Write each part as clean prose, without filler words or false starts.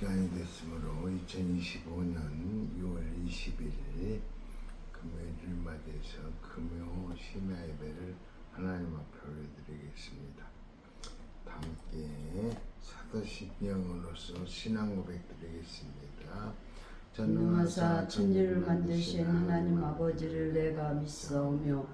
시간이 됐으므로 2025년 6월 20일 금요일을 맞이해서 금요 심야 예배를 하나님 앞에 올려드리겠습니다. 함께 사도신경으로서 신앙 고백 드리겠습니다. 전능하사 천지를 만드신 하나님 아버지를 내가 믿사오며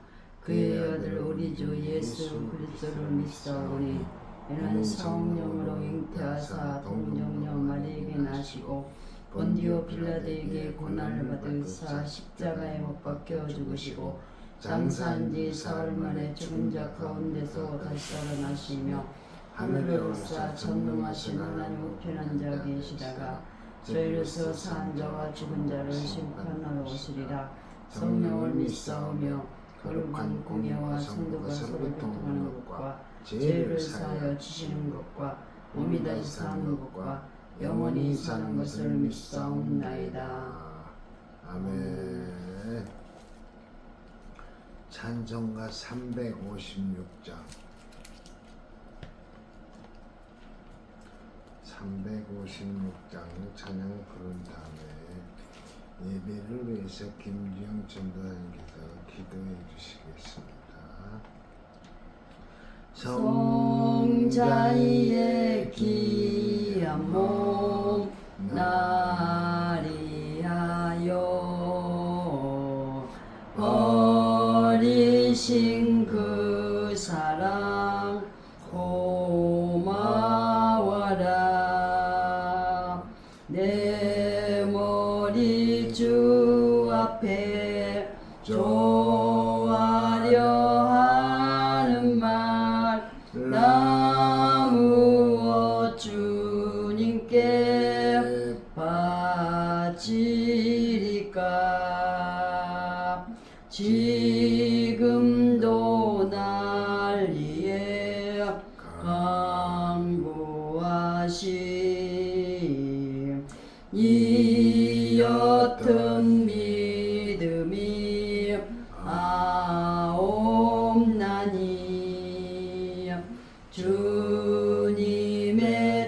그의 아들 우리 주 예수 그리스도를 믿사오니 이는 성령으로 잉태하사 동정녀 마리에게 나시고 본디오 빌라도에게 고난을 받으사 십자가에 못 박혀 죽으시고 장사한 지 사흘 만에 죽은 자 가운데서 다시 살아나시며 하늘에 올사 전능하신 하나님 우편한 자 계시다가 저희로서 산 자와 죽은 자를 심판하러 오시리라. 성령을 믿사오며 거룩한 공예와 성도가 서로 교통하는 것과 죄를 사하여 주시는 것과 몸이 다시 사는 것과 영원히 사는 것을 믿사옵나이다. 아멘. 찬송가 356장 356장 찬양 부른 다음에 예배를 위해서 김지영 전도사님께서 기도해 주시겠습니다. 성자의 귀한 몸 나리하여 버리신 그 사랑 고마워라. 내 머리 주 앞에 조아려 하는 말 나무어 주님께 바치리까. 지금도 날 위해 강구하심 이 옅은 믿음이 아옵나니. 주님의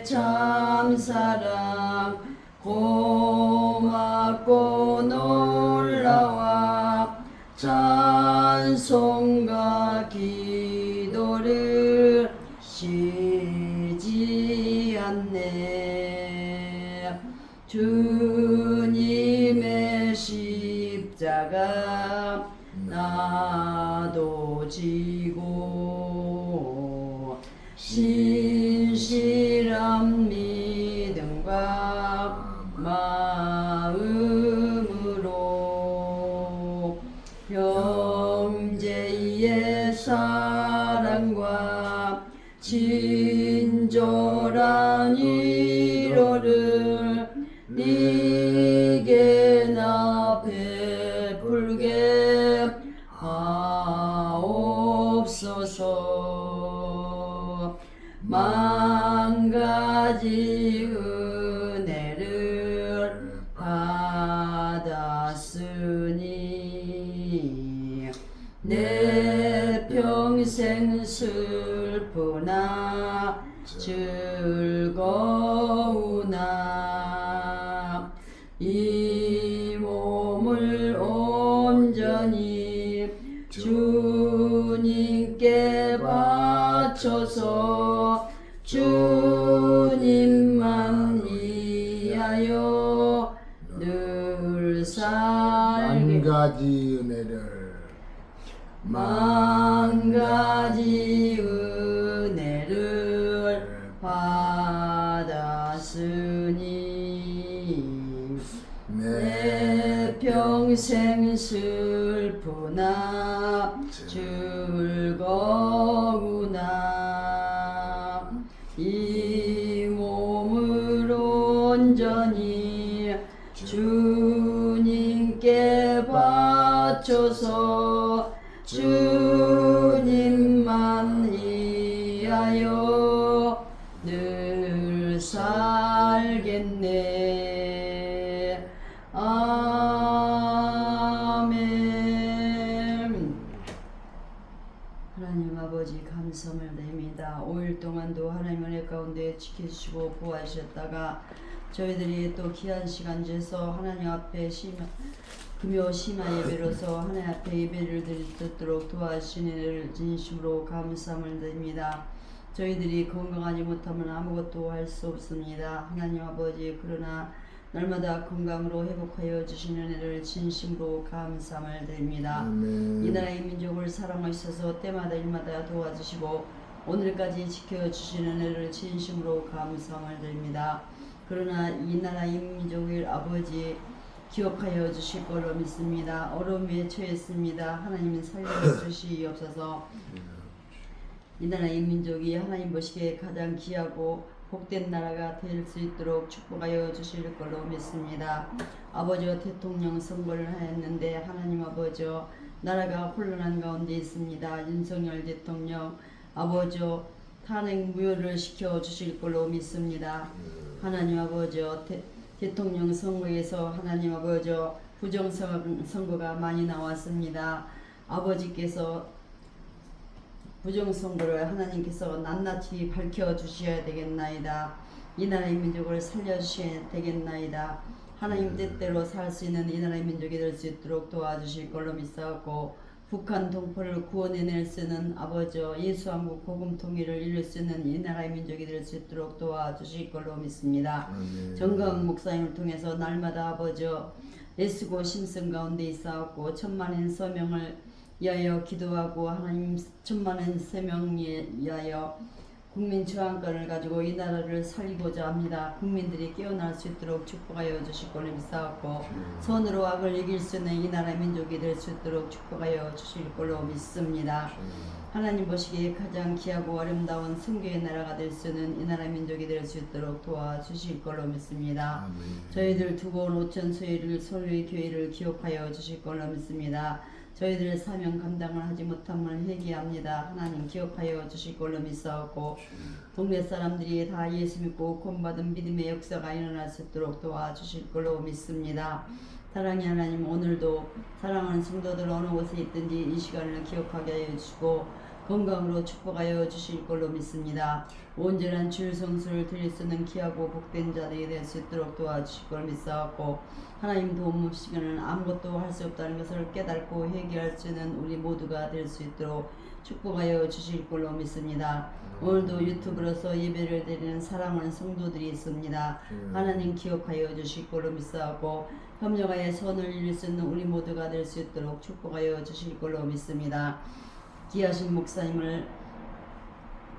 참사랑 고맙고 놀라와 찬송과 기도를 쉬지 않네. 주님의 십자가 나도 지고 신실한 믿음과 마음으로 형제의 사랑과 친절한 위로를 네게 나 베풀게 하옵소서. 만 가지 은혜를 받았으니 내 평생 슬프나 즐거우나 이 몸을 온전히 주님께 바쳐서 주님만 위하여 늘 살게. 만 가지 은혜를 받았으니 내 평생 슬프나 즐거우나 이 몸을 온전히 주님께 바쳐서 주님만 위하여 늘 살겠네. 아멘. 하나님 아버지 감사를 드립니다. 5일 동안도 하나님 은혜 가운데 지켜주시고 보호하셨다가 저희들이 또 귀한 시간 내서 하나님 앞에 금요 심야 예배로서 하나님 앞에 예배를 드릴 수 있도록 도와주시는 일을 진심으로 감사를 드립니다. 저희들이 건강하지 못하면 아무것도 할 수 없습니다. 하나님 아버지 그러나 날마다 건강으로 회복하여 주시는 은혜를 진심으로 감사를 드립니다. 아멘. 이 나라의 민족을 사랑하셔서 때마다 일마다 도와주시고 오늘까지 지켜주시는 은혜를 진심으로 감사를 드립니다. 그러나 이 나라의 민족을 아버지 기억하여 주실 걸로 믿습니다. 어려움에 처했습니다. 하나님은 살려주시옵소서. 이 나라의 민족이 하나님 보시기에 가장 귀하고 복된 나라가 될 수 있도록 축복하여 주실 걸로 믿습니다. 아버지 대통령 선거를 하였는데 하나님 아버지 나라가 혼란한 가운데 있습니다. 윤석열 대통령 아버지 탄핵 무효를 시켜 주실 걸로 믿습니다. 하나님 아버지 대통령 선거에서 하나님 아버지 부정선거가 많이 나왔습니다. 아버지께서 부정선거를 하나님께서 낱낱이 밝혀주셔야 되겠나이다. 이 나라의 민족을 살려주셔야 되겠나이다. 하나님 뜻대로 살 수 있는 이 나라의 민족이 될 수 있도록 도와주실 걸로 믿사옵고 북한 동포를 구원해낼 수 있는 아버지 예수한국 복음 통일을 이룰 수 있는 이 나라의 민족이 될 수 있도록 도와주실 걸로 믿습니다. 정강 목사님을 통해서 날마다 아버지 애쓰고 심성 가운데 있사옵고 천만인 서명을 위하여 기도하고 하나님 천만인 서명에 위하여 국민 저항권을 가지고 이 나라를 살리고자 합니다. 국민들이 깨어날 수 있도록 축복하여 주실 걸로 믿사옵고 손으로 악을 이길 수 있는 이 나라의 민족이 될 수 있도록 축복하여 주실 걸로 믿습니다. 하나님 보시기에 가장 귀하고 아름다운 성교의 나라가 될 수 있는 이 나라의 민족이 될 수 있도록 도와주실 걸로 믿습니다. 저희들 두고 놓친 소유의 교회를 기억하여 주실 걸로 믿습니다. 저희들 사명 감당을 하지 못함을 회개합니다. 하나님 기억하여 주실 걸로 믿사옵고 동네 사람들이 다 예수 믿고 구원받은 믿음의 역사가 일어날 수 있도록 도와주실 걸로 믿습니다. 사랑의 하나님 오늘도 사랑하는 성도들 어느 곳에 있든지 이 시간을 기억하게 하여 주시고 건강으로 축복하여 주실 걸로 믿습니다. 온전한 주일 성수를 드릴 수 있는 귀하고 복된 자들이 될 수 있도록 도와주실 걸로 믿사옵고 하나님 도움 없이는 아무것도 할 수 없다는 것을 깨닫고 회개할 수 있는 우리 모두가 될 수 있도록 축복하여 주실 걸로 믿습니다. 오늘도 유튜브로서 예배를 드리는 사랑하는 성도들이 있습니다. 하나님 기억하여 주실 걸로 믿사옵고 협력하여 선을 이룰 수 있는 우리 모두가 될 수 있도록 축복하여 주실 걸로 믿습니다. 귀하신 목사님을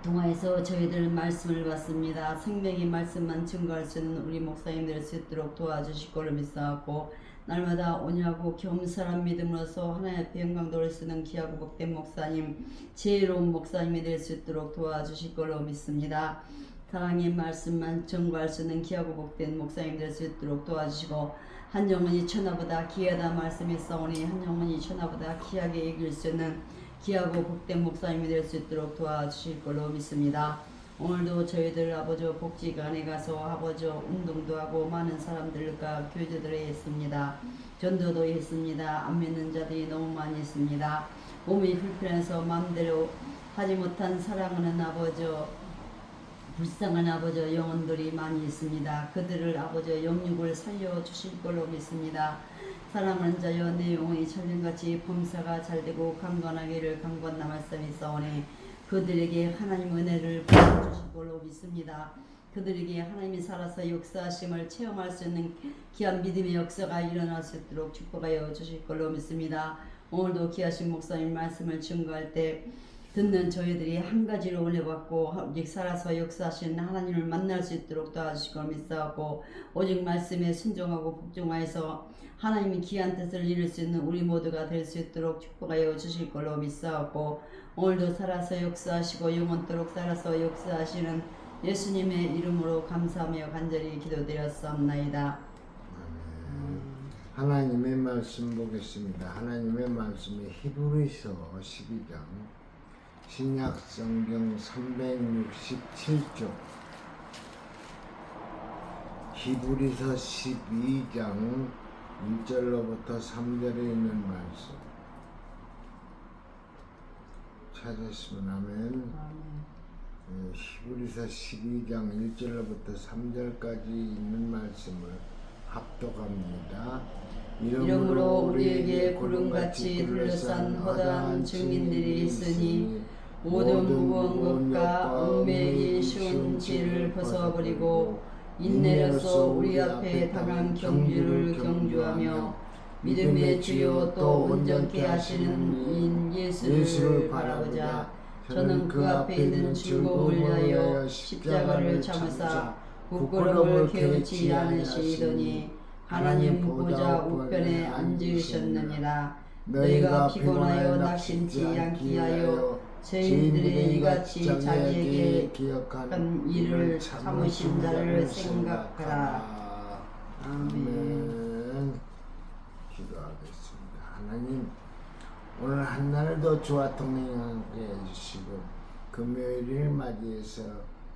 통하여서 저희들 말씀을 받습니다. 생명의 말씀만 증거할 수 있는 우리 목사님 될 수 있도록 도와주실 걸로 믿사옵고 날마다 온유하고 겸손한 믿음으로서 하나님 앞에 영광 돌릴 수 있는 귀하고 복된 목사님 지혜로운 목사님이 될 수 있도록 도와주실 걸로 믿습니다. 사랑의 말씀만 증거할 수 있는 귀하고 복된 목사님 될 수 있도록 도와주시고 한 영혼이 천하보다 귀하다 말씀이 싸우니 한 영혼이 천하보다 귀하게 이길 수 있는 귀하고 복된 목사님이 될 수 있도록 도와주실 걸로 믿습니다. 오늘도 저희들 아버지 복지관에 가서 아버지 운동도 하고 많은 사람들과 교제를 했습니다. 전도도 했습니다. 안 믿는 자들이 너무 많이 있습니다. 몸이 불편해서 마음대로 하지 못한 사랑하는 아버지 불쌍한 아버지 영혼들이 많이 있습니다. 그들을 아버지 영육을 살려주실 걸로 믿습니다. 사랑하는 자여 내 영혼이 천년같이 범사가 잘되고 강건하기를 강건나 말씀이 싸우니 그들에게 하나님 은혜를 부어주실 걸로 믿습니다. 그들에게 하나님이 살아서 역사하심을 체험할 수 있는 귀한 믿음의 역사가 일어날 수 있도록 축복하여 주실 걸로 믿습니다. 오늘도 귀하신 목사님 말씀을 증거할 때 듣는 저희들이 한 가지로 은혜 받고 오직 살아서 역사하시는 하나님을 만날 수 있도록 도와주실 걸 믿사하고 오직 말씀에 순종하고 복종하여서 하나님이 귀한 뜻을 이룰 수 있는 우리 모두가 될 수 있도록 축복하여 주실 걸로 믿사하고 오늘도 살아서 역사하시고 영원토록 살아서 역사하시는 예수님의 이름으로 감사하며 간절히 기도드렸사옵나이다. 하나님의 말씀 보겠습니다. 하나님의 말씀이 히브리서 12장 신약 성경 367쪽 히브리서 12장 1절로부터 3절에 있는 말씀 찾으시면 아멘. 히브리서 12장 1절부터 3절까지 있는 말씀을 합독합니다. 이러므로 우리에게 구름같이 둘러싼 허다한 증인들이 있으니 모든 무거운 것과 얽매이기 쉬운 죄를 벗어버리고 인내로서 우리 앞에 당한 경주를 경주하며 믿음의 주요 또 온전케 하시는 인 예수를 바라보자. 저는 그 앞에 있는 즐거움을 위하여 십자가를 참으사 부끄러움을 개의치 않으시더니 하나님 보좌 우편에 앉으셨느니라. 너희가 피곤하여 낙심치 않게 하여 죄인들이 이같이 자기에게 기억한 일을 참으신 자를 생각하라. 아멘. 기도하겠습니다. 하나님, 오늘 한날도 주와 동행하게 해주시고 금요일을 맞이해서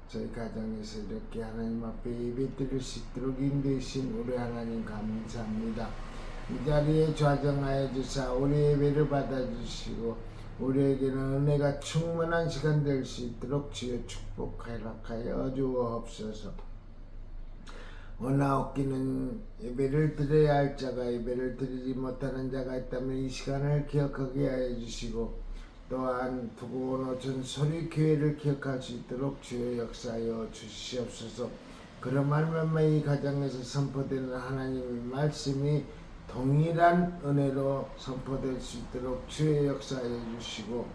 저희 가정에서 이렇게 하나님 앞에 예배드릴 수 있도록 인도하신 우리 하나님 감사합니다. 이 자리에 좌정하여 주사 우리 예배를 받아주시고 우리에게는 은혜가 충만한 시간 될 수 있도록 주여 축복하여 주옵소서. 원하옵기는 예배를 드려야 할 자가 예배를 드리지 못하는 자가 있다면 이 시간을 기억하게 하여 주시고 또한 두고온 오천 소리교회를 기억할 수 있도록 주여 역사하여 주시옵소서. 그런 말만 이 가정에서 선포되는 하나님의 말씀이 동일한 은혜로 선포될 수 있도록 주의 역사해 주시고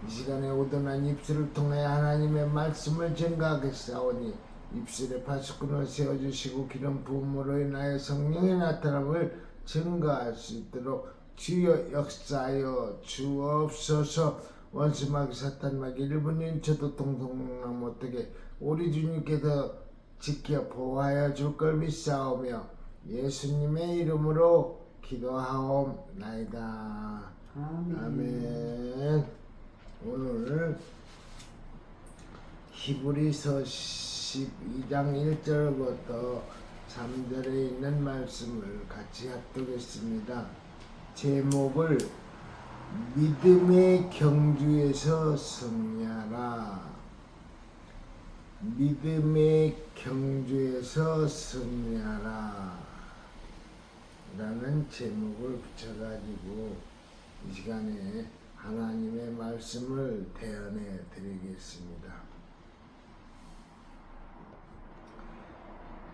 이 시간에 오도난 입술을 통해 하나님의 말씀을 증가하겠사오니 입술에 파수꾼을 세워주시고 기름 부음으로 인하여 성령의 나타남을 증가할 수 있도록 주여 역사하여 주옵소서. 원수마귀 사탄마귀 일본인 저도 동성남 못하게 우리 주님께서 지켜 보호하여 줄 걸 믿사오며 예수님의 이름으로 기도하옵나이다. 아멘. 오늘 히브리서 12장 1절부터 3절에 있는 말씀을 같이 합독했습니다. 제목을 믿음의 경주에서 승리하라. 믿음의 경주에서 승리하라 라는 제목을 붙여가지고 이 시간에 하나님의 말씀을 대언해 드리겠습니다.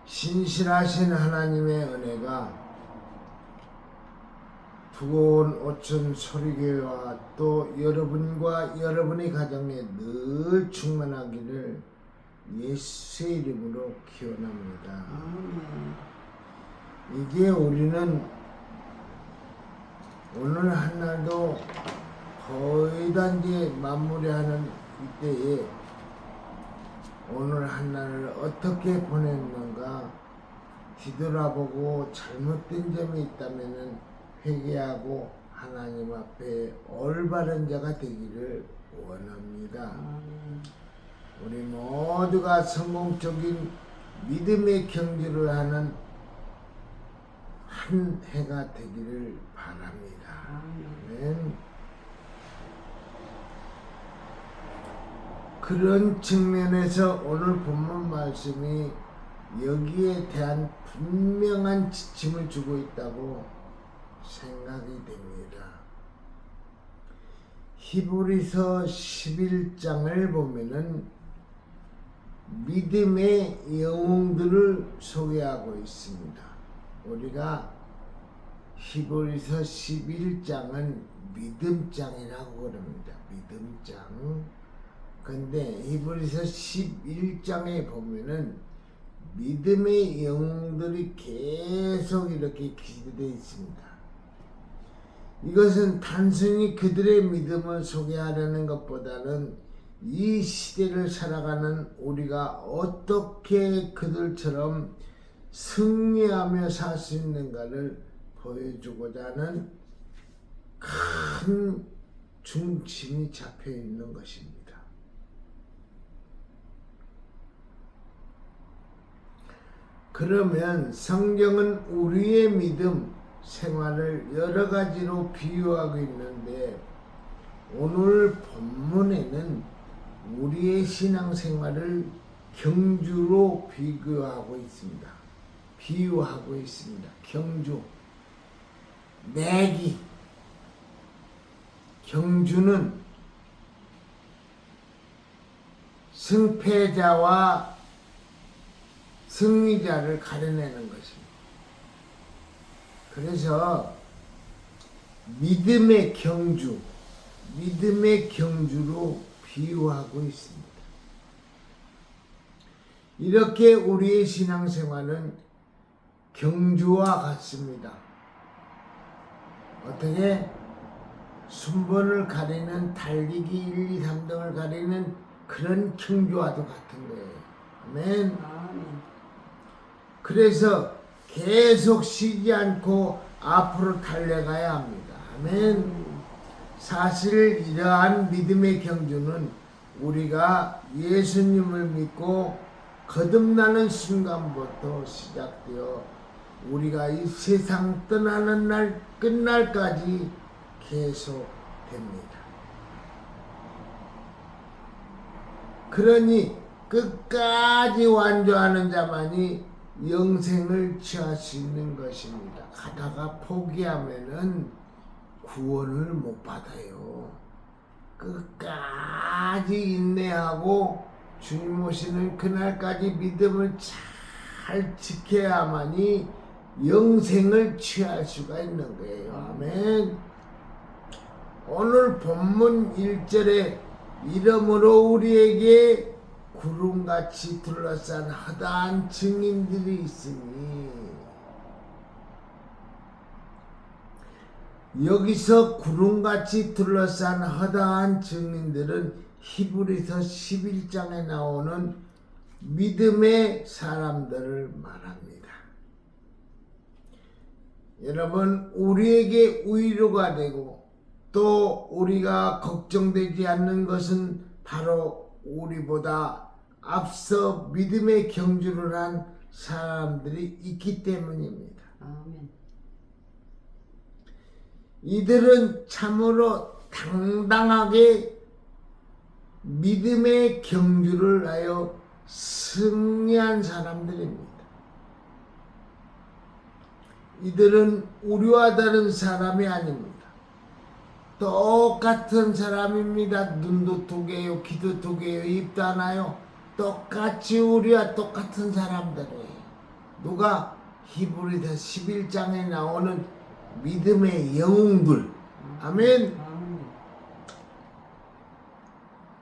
신실하신 하나님의 은혜가 두고온 오천 소리교회와 또 여러분과 여러분의 가정에 늘 충만하기를 예수의 이름으로 기원합니다. 이게 우리는 오늘 한날도 거의 다 이제 마무리하는 이때에 오늘 한날을 어떻게 보냈는가 뒤돌아보고 잘못된 점이 있다면 회개하고 하나님 앞에 올바른 자가 되기를 원합니다. 우리 모두가 성공적인 믿음의 경주를 하는 한 해가 되기를 바랍니다. 아멘. 그런 측면에서 오늘 본문 말씀이 여기에 대한 분명한 지침을 주고 있다고 생각이 됩니다. 히브리서 11장을 보면은 믿음의 영웅들을 소개하고 있습니다. 우리가 히브리서 11장은 믿음장이라고 그럽니다. 믿음장. 근데 히브리서 11장에 보면은 믿음의 영웅들이 계속 이렇게 기재되어 있습니다. 이것은 단순히 그들의 믿음을 소개하려는 것보다는 이 시대를 살아가는 우리가 어떻게 그들처럼 승리하며 살 수 있는가를 보여주고자 하는 큰 중심이 잡혀 있는 것입니다. 그러면 성경은 우리의 믿음 생활을 여러 가지로 비유하고 있는데 오늘 본문에는 우리의 신앙생활을 경주로 비교하고 있습니다. 비유하고 있습니다. 경주. 내기. 경주는 승패자와 승리자를 가려내는 것입니다. 그래서 믿음의 경주로 비유하고 있습니다. 이렇게 우리의 신앙생활은 경주와 같습니다. 어떻게? 순번을 가리는 달리기 1, 2, 3등을 가리는 그런 경주와도 같은 거예요. 아멘. 그래서 계속 쉬지 않고 앞으로 달려가야 합니다. 아멘. 사실 이러한 믿음의 경주는 우리가 예수님을 믿고 거듭나는 순간부터 시작되어 우리가 이 세상 떠나는 날 끝날까지 계속됩니다. 그러니 끝까지 완주하는 자만이 영생을 취할 수 있는 것입니다. 가다가 포기하면은 구원을 못 받아요. 끝까지 인내하고 주님 오시는 그날까지 믿음을 잘 지켜야만이 영생을 취할 수가 있는 거예요. 아멘. 오늘 본문 1절에 이러므로 우리에게 구름같이 둘러싼 허다한 증인들이 있으니, 여기서 구름같이 둘러싼 허다한 증인들은 히브리서 11장에 나오는 믿음의 사람들을 말합니다. 여러분, 우리에게 위로가 되고 또 우리가 걱정되지 않는 것은 바로 우리보다 앞서 믿음의 경주를 한 사람들이 있기 때문입니다. 아멘. 이들은 참으로 당당하게 믿음의 경주를 하여 승리한 사람들입니다. 이들은 우리와 다른 사람이 아닙니다. 똑같은 사람입니다. 눈도 두 개요, 귀도 두 개요, 입도 하나요. 똑같이 우리와 똑같은 사람들이에요. 누가? 히브리서 11장에 나오는 믿음의 영웅들. 아멘.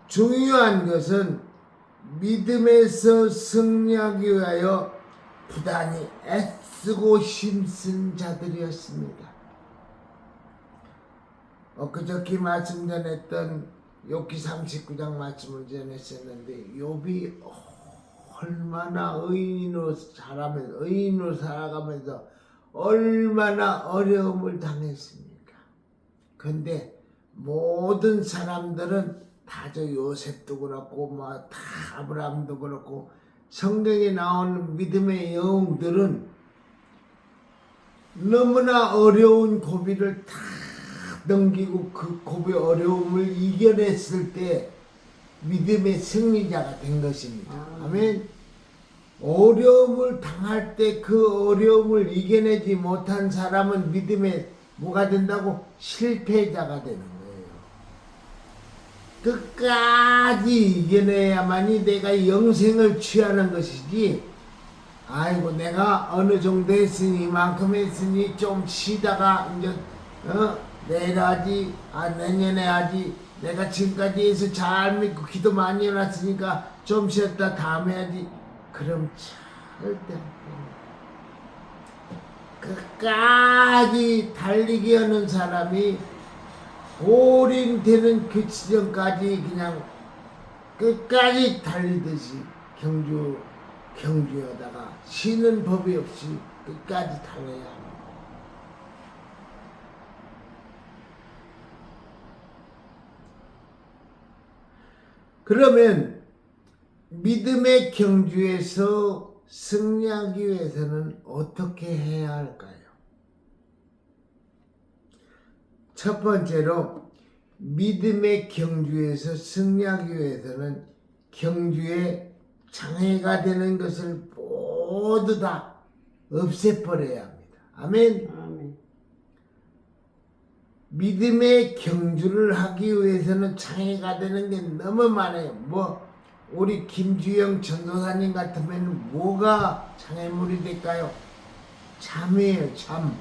중요한 것은 믿음에서 승리하기 위하여 부단히 애쓰고 힘쓴 자들이었습니다. 엊그저께 말씀 전했던 욥기 39장 말씀을 전했었는데, 욥이 얼마나 의인으로 살아가면서 얼마나 어려움을 당했습니까? 근데 모든 사람들은 다 저 요셉도 그렇고 뭐 다 아브라함도 그렇고 성경에 나오는 믿음의 영웅들은 너무나 어려운 고비를 다 넘기고 그 고비의 어려움을 이겨냈을 때 믿음의 승리자가 된 것입니다. 아멘. 어려움을 당할 때 그 어려움을 이겨내지 못한 사람은 믿음의 뭐가 된다고? 실패자가 되는 거예요. 끝까지 이겨내야만이 내가 영생을 취하는 것이지, 아이고 내가 어느 정도 했으니 이만큼 했으니 좀 쉬다가 이제 내일 하지, 내년에 하지, 내가 지금까지 해서 잘 믿고 기도 많이 해놨으니까 좀 쉬었다 다음 해야지. 그럼 절대 안 돼요. 끝까지 달리기 하는 사람이 올인되는 그 지점까지 그냥 끝까지 달리듯이 경주하다가 쉬는 법이 없이 끝까지 달려야 합니다. 그러면 믿음의 경주에서 승리하기 위해서는 어떻게 해야 할까요? 첫 번째로 믿음의 경주에서 승리하기 위해서는 경주에 장애가 되는 것을 모두 다 없애버려야 합니다. 아멘. 아멘. 믿음의 경주를 하기 위해서는 장애가 되는 게 너무 많아요. 우리 김주영 전도사님 같으면 뭐가 장애물이 될까요? 잠이에요, 잠.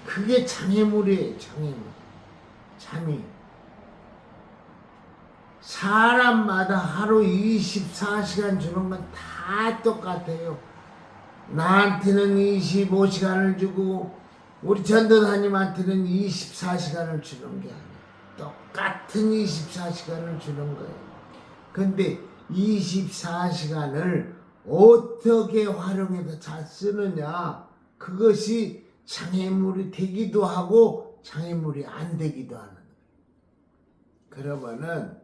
그게 장애물이에요, 장애물. 잠이. 사람마다 하루 24시간 주는 건 다 똑같아요. 나한테는 25시간을 주고 우리 전도사님한테는 24시간을 주는 게 아니에요. 똑같은 24시간을 주는 거예요. 근데 24시간을 어떻게 활용해서 잘 쓰느냐, 그것이 장애물이 되기도 하고 장애물이 안 되기도 하는 거예요. 그러면은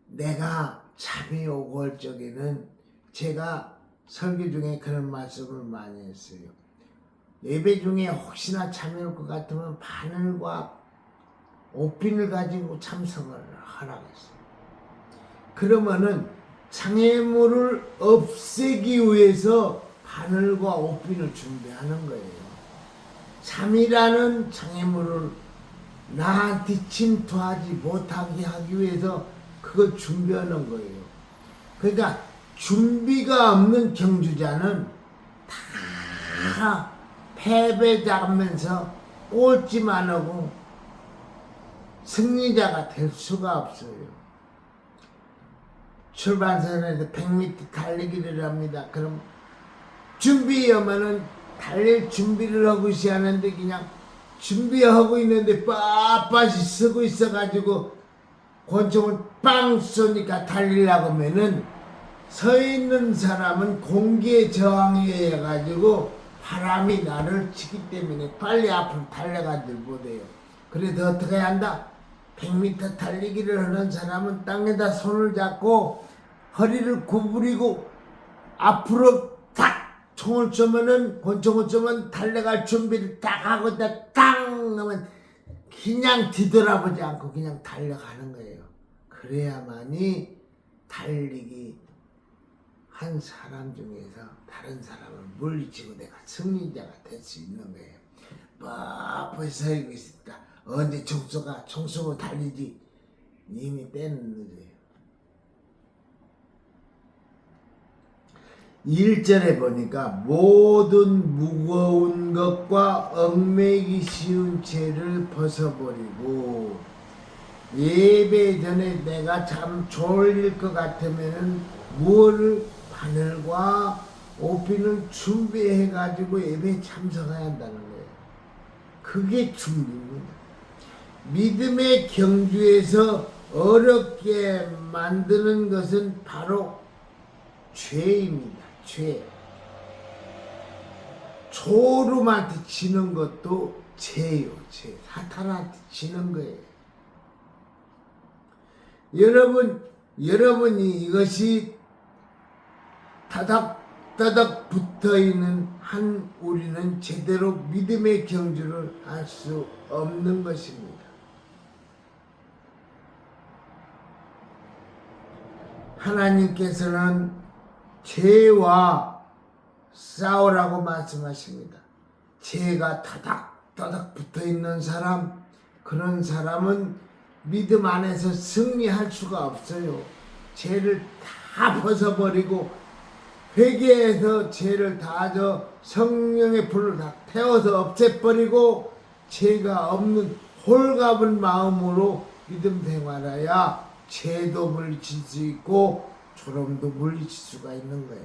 내가 잠이 오고 할 적에는 제가 설교 중에 그런 말씀을 많이 했어요. 예배 중에 혹시나 잠이 올 것 같으면 바늘과 옷핀을 가지고 참석을 하라고 했어요. 그러면은 장애물을 없애기 위해서 바늘과 옷핀을 준비하는 거예요. 잠이라는 장애물을 나한테 침투하지 못하게 하기 위해서 그걸 준비하는 거예요. 그러니까 준비가 없는 경주자는 다 패배자면서 꼴찌만 하고 승리자가 될 수가 없어요. 출발선에서 100m 달리기를 합니다. 그럼 준비하면은 달릴 준비를 하고 있어야하는데 그냥 준비하고 있는데 빳빳이 쓰고 있어가지고 권총을 빵 쏘니까 달리려고 하면은 서 있는 사람은 공기에 저항이 해가지고 바람이 나를 치기 때문에 빨리 앞으로 달려가지 못해요. 그래서 어떻게 해야 한다? 100m 달리기를 하는 사람은 땅에다 손을 잡고 허리를 구부리고 앞으로 탁 총을 쏘면은 권총을 쏘면 달려갈 준비를 딱 하고 땅 하면 그냥 뒤돌아보지 않고 그냥 달려가는 거예요. 그래야만이 달리기 한 사람 중에서 다른 사람을 물리치고 내가 승리자가 될 수 있는 거예요. 뻣뻣이 서 있다. 언제 총 쏘고 달리지. 이미 때는 늦어요. 1절에 보니까 모든 무거운 것과 얽매이기 쉬운 죄를 벗어버리고, 예배 전에 내가 참 졸릴 것 같으면은 무엇을 바늘과 옷핀을 준비해가지고 예배에 참석해야 한다는 거예요. 그게 준비입니다. 믿음의 경주에서 어렵게 만드는 것은 바로 죄입니다. 죄. 초rum한테 지는 것도 죄요. 죄. 사탄한테 지는 거예요. 여러분이 이것이 다닥다닥 붙어있는 한 우리는 제대로 믿음의 경주를 할 수 없는 것입니다. 하나님께서는 죄와 싸우라고 말씀하십니다. 죄가 다닥다닥 붙어있는 사람, 그런 사람은 믿음 안에서 승리할 수가 없어요. 죄를 다 벗어버리고 회개해서 죄를 다 성령의 불로 다 태워서 없애버리고 죄가 없는 홀가분 마음으로 믿음 생활해야 죄도 물리칠 수 있고 졸음도 물리칠 수가 있는 거예요.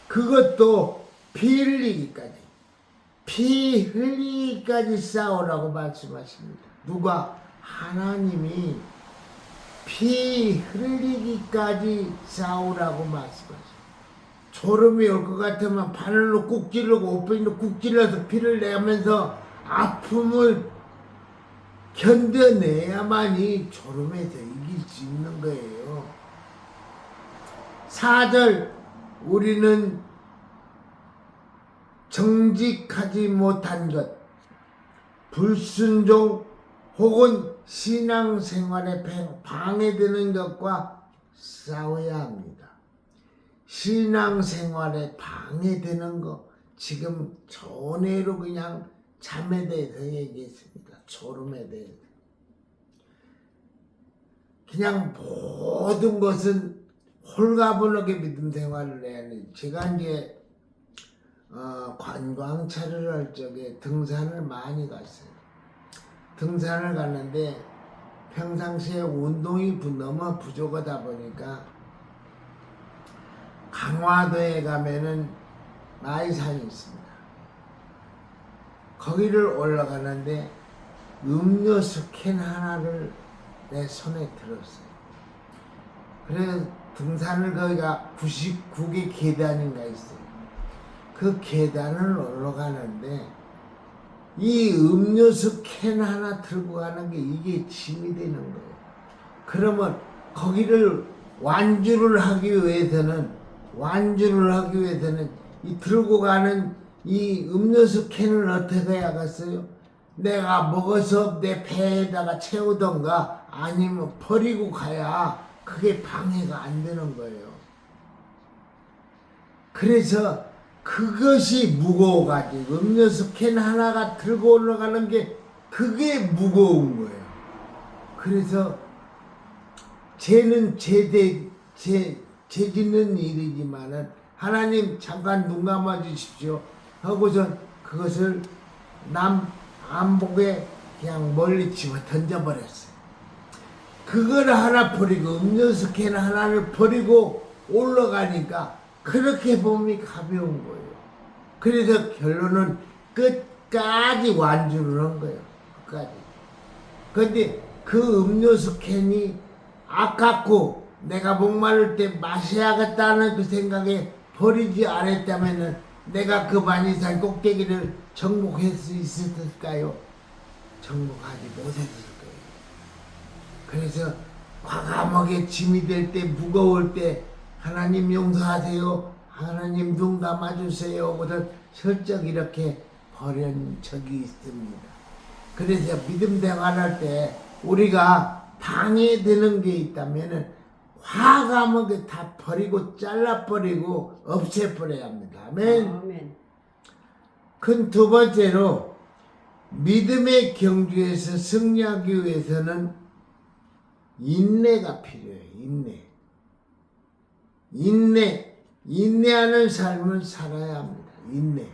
그것도 피 흘리기까지 싸우라고 말씀하십니다. 누가? 하나님이 피 흘리기까지 싸우라고 말씀하십니다. 졸음이 올 것 같으면 바늘로 꾹 찌르고 옷핀으로 꾹 찔러서 피를 내면서 아픔을 견뎌내야만이 졸음에서 이길 수 있는 거예요. 4절, 우리는 정직하지 못한 것, 불순종 혹은 신앙생활에 방해되는 것과 싸워야 합니다. 신앙생활에 방해되는 것, 지금 전해로 그냥 잠에 대해서 얘기했습니다. 졸음에 대해서. 그냥 모든 것은 홀가분하게 믿음 생활을 해야 해요. 제가 이제 관광차를 할 적에 등산을 많이 갔어요. 등산을 갔는데 평상시에 운동이 너무 부족하다 보니까 강화도에 가면은 마이산이 있습니다. 거기를 올라가는데 음료수 캔 하나를 내 손에 들었어요. 그래서 등산을 거기가 99개 계단인가 있어요. 그 계단을 올라가는데 이 음료수 캔 하나 들고 가는 게 이게 짐이 되는 거예요. 그러면 거기를 완주를 하기 위해서는 이 들고 가는 이 음료수 캔을 어떻게 해야겠어요? 내가 먹어서 내 배에다가 채우던가 아니면 버리고 가야 그게 방해가 안 되는 거예요. 그래서 그것이 무거워가지고 음료수 캔 하나가 들고 올라가는 게 그게 무거운 거예요. 그래서 죄는 죄짓는 일이지만은 하나님 잠깐 눈 감아 주십시오 하고선 그것을 남 안복에 그냥 멀리 집어 던져버렸어요. 그걸 하나 버리고 음료수 캔 하나를 버리고 올라가니까 그렇게 몸이 가벼운 거예요. 그래서 결론은 끝까지 완주를 한 거예요. 끝까지. 근데 그 음료수 캔이 아깝고 내가 목마를 때 마셔야겠다는 그 생각에 버리지 않았다면은 내가 그 만이산 꼭대기를 정복할 수 있었을까요? 정복하지 못했을 거예요. 그래서 과감하게 짐이 될 때, 무거울 때 하나님 용서하세요. 하나님 눈 감아주세요. 그래서 슬쩍 이렇게 버린 적이 있습니다. 그래서 믿음 생활할 때 우리가 방해되는 게 있다면은 과감하게 다 버리고 잘라버리고 없애버려야 합니다. 아멘. 아멘. 큰 두 번째로 믿음의 경주에서 승리하기 위해서는 인내가 필요해요. 인내하는 삶을 살아야 합니다. 인내.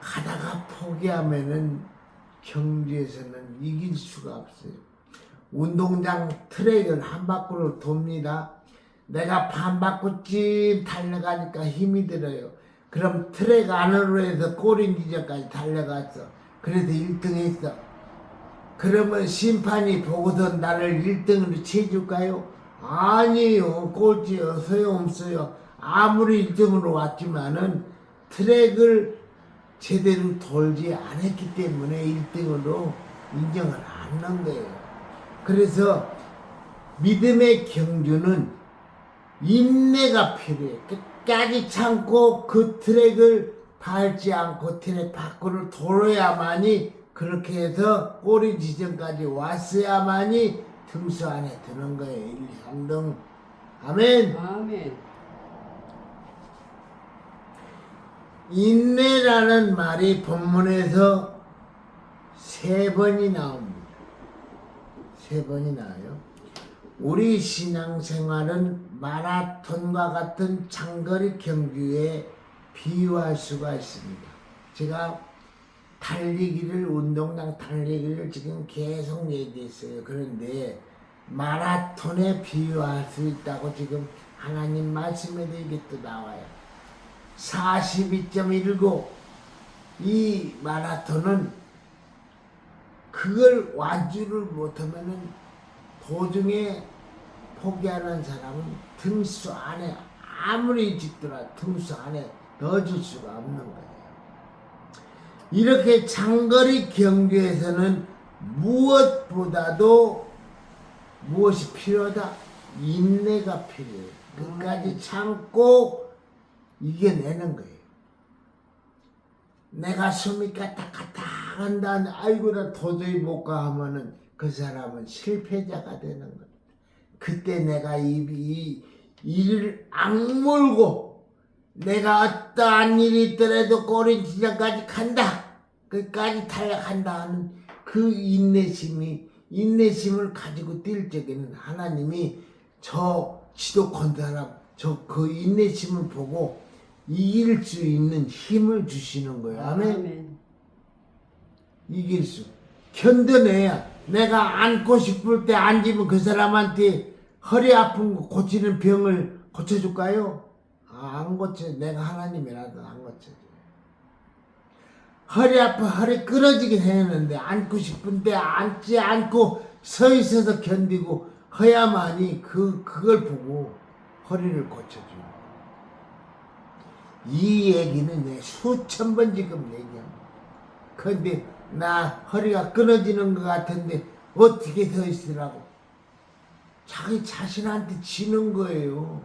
가다가 포기하면은 경주에서는 이길 수가 없어요. 운동장 트랙을 한 바퀴를 돕니다. 내가 반 바퀴쯤 달려가니까 힘이 들어요. 그럼 트랙 안으로 해서 꼬리 지점까지 달려갔어. 그래서 1등 했어. 그러면 심판이 보고서 나를 1등으로 채줄까요? 아니요. 꼴찌요. 소용없어요. 아무리 1등으로 왔지만은 트랙을 제대로 돌지 않았기 때문에 1등으로 인정을 안 한 거예요. 그래서 믿음의 경주는 인내가 필요해. 끝까지 참고 그 트랙을 밟지 않고 트랙 밖으로 돌아야만이 그렇게 해서 꼬리 지점까지 왔어야만이 등수 안에 드는 거예요. 1, 3등. 아멘. 아멘. 인내라는 말이 본문에서 3번이 나옵니다. 3번이 나와요. 우리 신앙생활은 마라톤과 같은 장거리 경주에 비유할 수가 있습니다. 제가 운동장 달리기를 지금 계속 얘기했어요. 그런데 마라톤에 비유할 수 있다고 지금 하나님 말씀에도 이게 또 나와요. 42.19 이 마라톤은 그걸 완주를 못하면은 도중에 포기하는 사람은 등수 안에 아무리 짓더라 등수 안에 넣어줄 수가 없는 거예요. 이렇게 장거리 경주에서는 무엇보다도 무엇이 필요하다? 인내가 필요해요. 끝까지 참고 이겨내는 거예요. 내가 숨이 까딱까딱 한다. 아이고 나 도저히 못 가 하면은 그 사람은 실패자가 되는 겁니다. 그때 내가 이 일을 악물고 내가 어떠한 일이 있더라도 꼬린 지점까지 간다. 끝까지 탈락한다 하는 그 인내심을 가지고 뛸 적에는 하나님이 저 지독한 사람, 저 그 인내심을 보고 이길 수 있는 힘을 주시는 거예요. 아멘. 이길 수. 견뎌내야. 내가 앉고 싶을 때 앉으면 그 사람한테 허리 아픈 거 고치는 병을 고쳐줄까요? 안 고쳐. 내가 하나님이라도 안 고쳐줘. 허리 아파 허리 끊어지긴 했는데 앉고 싶은데 앉지 않고 서 있어서 견디고 허야만이 그걸 보고 허리를 고쳐줘요. 이 얘기는 내가 수천 번 지금 얘기합니다. 근데 나 허리가 끊어지는 것 같은데 어떻게 서 있으라고? 자기 자신한테 지는 거예요.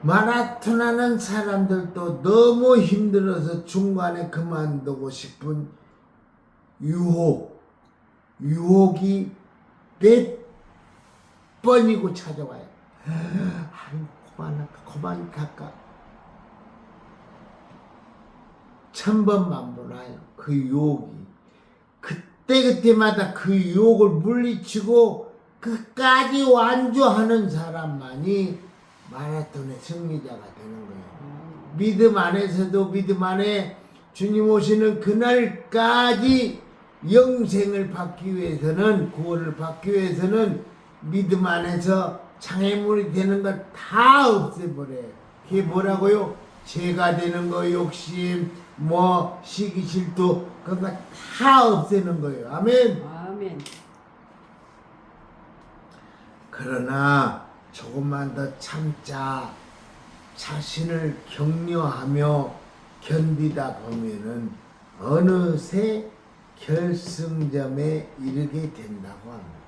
마라톤 하는 사람들도 너무 힘들어서 중간에 그만두고 싶은 유혹이 몇 번이고 찾아와요. 그만 갈까? 1000번 만보나요. 그 유혹이. 그때마다 그 유혹을 물리치고 끝까지 완주하는 사람만이 마라톤의 승리자가 되는 거예요. 믿음 안에서도 믿음 안에 주님 오시는 그날까지 영생을 받기 위해서는, 구원을 받기 위해서는 믿음 안에서 장애물이 되는 걸 다 없애버려요. 그게 뭐라고요? 죄가 되는 거, 욕심, 시기 질투, 그런 거 다 없애는 거예요. 아멘. 아멘. 그러나 조금만 더 참자. 자신을 격려하며 견디다 보면은 어느새 결승점에 이르게 된다고 합니다.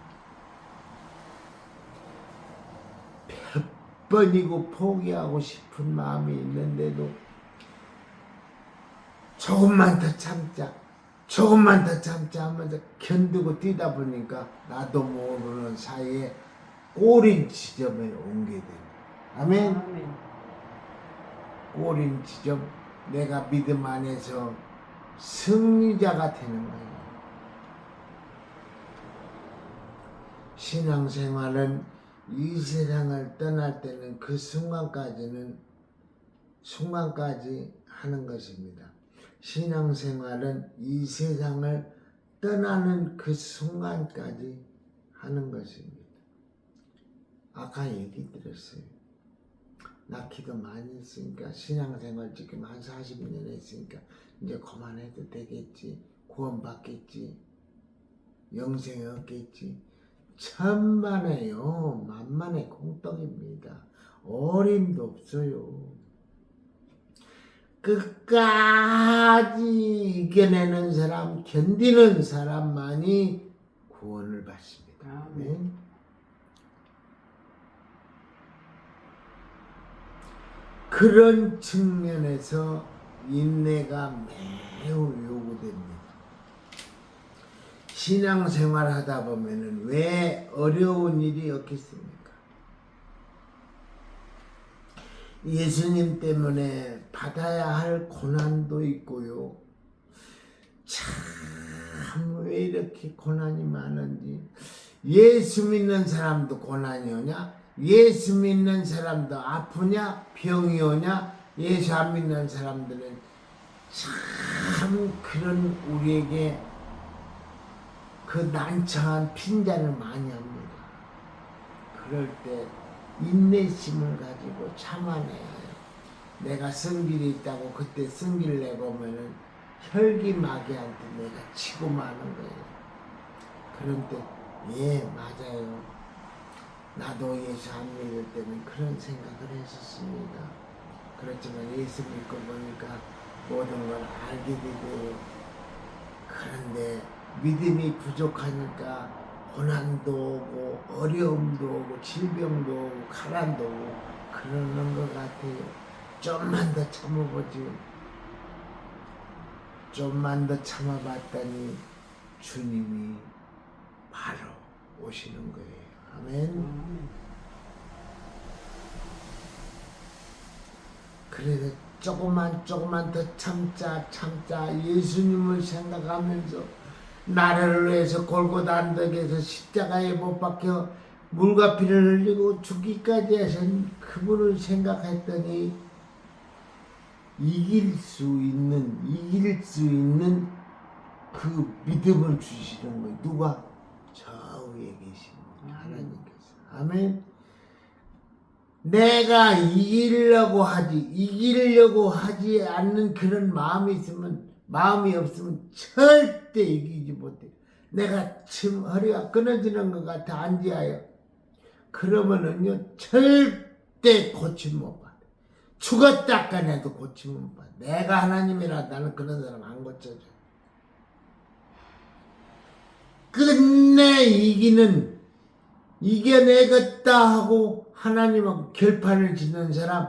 몇 번이고 포기하고 싶은 마음이 있는데도 조금만 더 참자 하면서 견디고 뛰다 보니까 나도 모르는 사이에 꼬린 지점에 오게 됩니다. 아멘. 아멘. 꼬린 지점, 내가 믿음 안에서 승리자가 되는 거예요. 신앙생활은 이 세상을 떠날 때는 그 순간까지 하는 것입니다. 신앙생활은 이 세상을 떠나는 그 순간까지 하는 것입니다. 아까 얘기 드렸어요. 나 기도 많이 했으니까, 신앙생활 지금 한 40년 했으니까 이제 그만해도 되겠지, 구원 받겠지, 영생 얻겠지. 천만에요, 만만의 공떡입니다. 어림도 없어요. 끝까지 이겨내는 사람, 견디는 사람만이 구원을 받습니다. 아멘. 그런 측면에서 인내가 매우 요구됩니다. 신앙생활 하다 보면은 왜 어려운 일이 없겠습니까? 예수님 때문에 받아야 할 고난도 있고요. 참 왜 이렇게 고난이 많은지. 예수 믿는 사람도 고난이 오냐? 예수 믿는 사람도 아프냐? 병이 오냐? 예수 안 믿는 사람들은 참 그런 우리에게 그 난처한 핀잔을 많이 합니다. 그럴 때 인내심을 가지고 참아내야 해요. 내가 성질이 있다고 그때 성질 내보면은 혈기마귀한테 내가 치고 마는 거예요. 그런 때 맞아요. 나도 예수 안 믿을 때는 그런 생각을 했었습니다. 그렇지만 예수 믿고 보니까 모든 걸 알게 되고요. 그런데 믿음이 부족하니까 고난도 오고 어려움도 오고 질병도 오고 가난도 오고 그러는 것 같아요. 좀만 더 참아보지. 좀만 더 참아봤더니 주님이 바로 오시는 거예요. 아멘. 그래서 조금만 더 참자 예수님을 생각하면서 나를 위해서 골고다 언덕에서 십자가에 못 박혀 물과 피를 흘리고 죽기까지 하신 그분을 생각했더니 이길 수 있는 그 믿음을 주시는 거예요. 누가? 저 위에 계신 하나님께서. 아멘. 내가 이기려고 하지 않는 그런 마음이 없으면 절대 이기지 못해. 내가 지금 허리가 끊어지는 것 같아 앉아요. 그러면은요 절대 고침 못 받아. 죽었다 까내도 고침 못 받아. 내가 하나님이라 나는 그런 사람 안 고쳐줘. 끝내 이겨내겠다 하고 하나님하고 결판을 짓는 사람,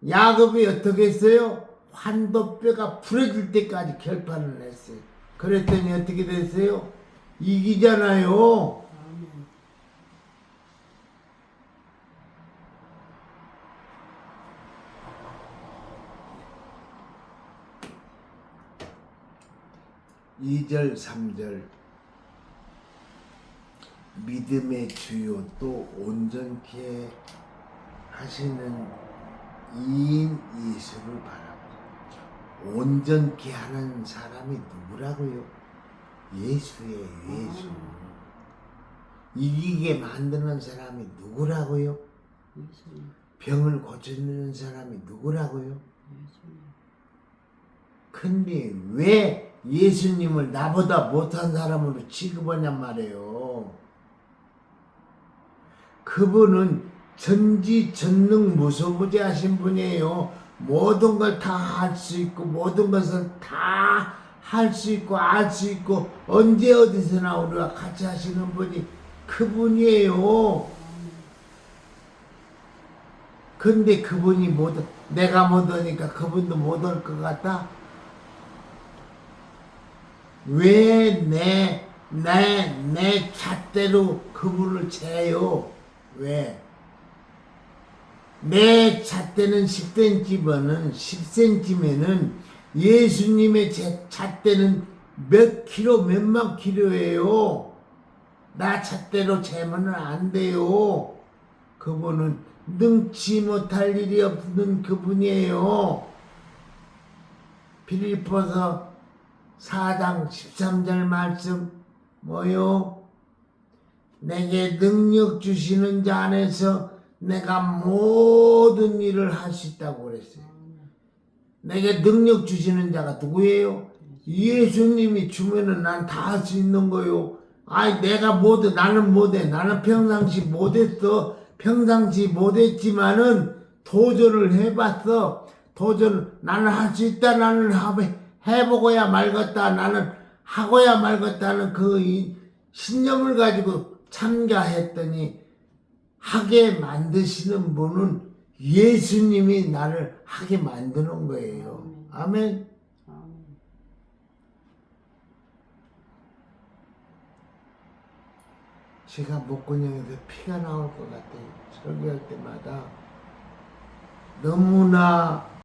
야곱이 어떻게 했어요? 환도뼈가 부러질 때까지 결판을 냈어요. 그랬더니 어떻게 됐어요? 이기잖아요. 아멘. 2절 3절 믿음의 주요 또 온전케 하시는 이인 예수를 바라보자. 온전케 하는 사람이 누구라고요? 예수예요. 예수. 이기게 만드는 사람이 누구라고요? 병을 고쳐주는 사람이 누구라고요? 근데 왜 예수님을 나보다 못한 사람으로 취급하냔 말이에요. 그분은 전지전능무소부재하신 분이에요. 모든 걸 다 할 수 있고 모든 것을 다 할 수 있고 알 수 있고 언제 어디서나 우리와 같이 하시는 분이 그분이에요. 근데 그분이 내가 못 오니까 그분도 못 올 것 같다? 왜 내 잣대로 그분을 재요? 왜? 내 잣대는 10cm면은 예수님의 잣대는 몇 몇만 킬로예요. 나 잣대로 재면 안 돼요. 그분은 능치 못할 일이 없는 그분이에요. 빌립보서 4장 13절 말씀 뭐요? 내게 능력 주시는 자 안에서 내가 모든 일을 할 수 있다고 그랬어요. 내게 능력 주시는 자가 누구예요? 예수님이 주면은 난 다 할 수 있는 거요. 아이 나는 못해. 나는 평상시 못했어. 평상시 못했지만은 도전을 해봤어. 나는 할 수 있다. 나는 해보고야 말겠다. 나는 하고야 말겠다는 그 신념을 가지고 참가했더니 하게 만드시는 분은 예수님이 나를 하게 만드는 거예요. 아멘. 제가 목구멍에서 피가 나올 것 같아요. 설교할 때마다 너무나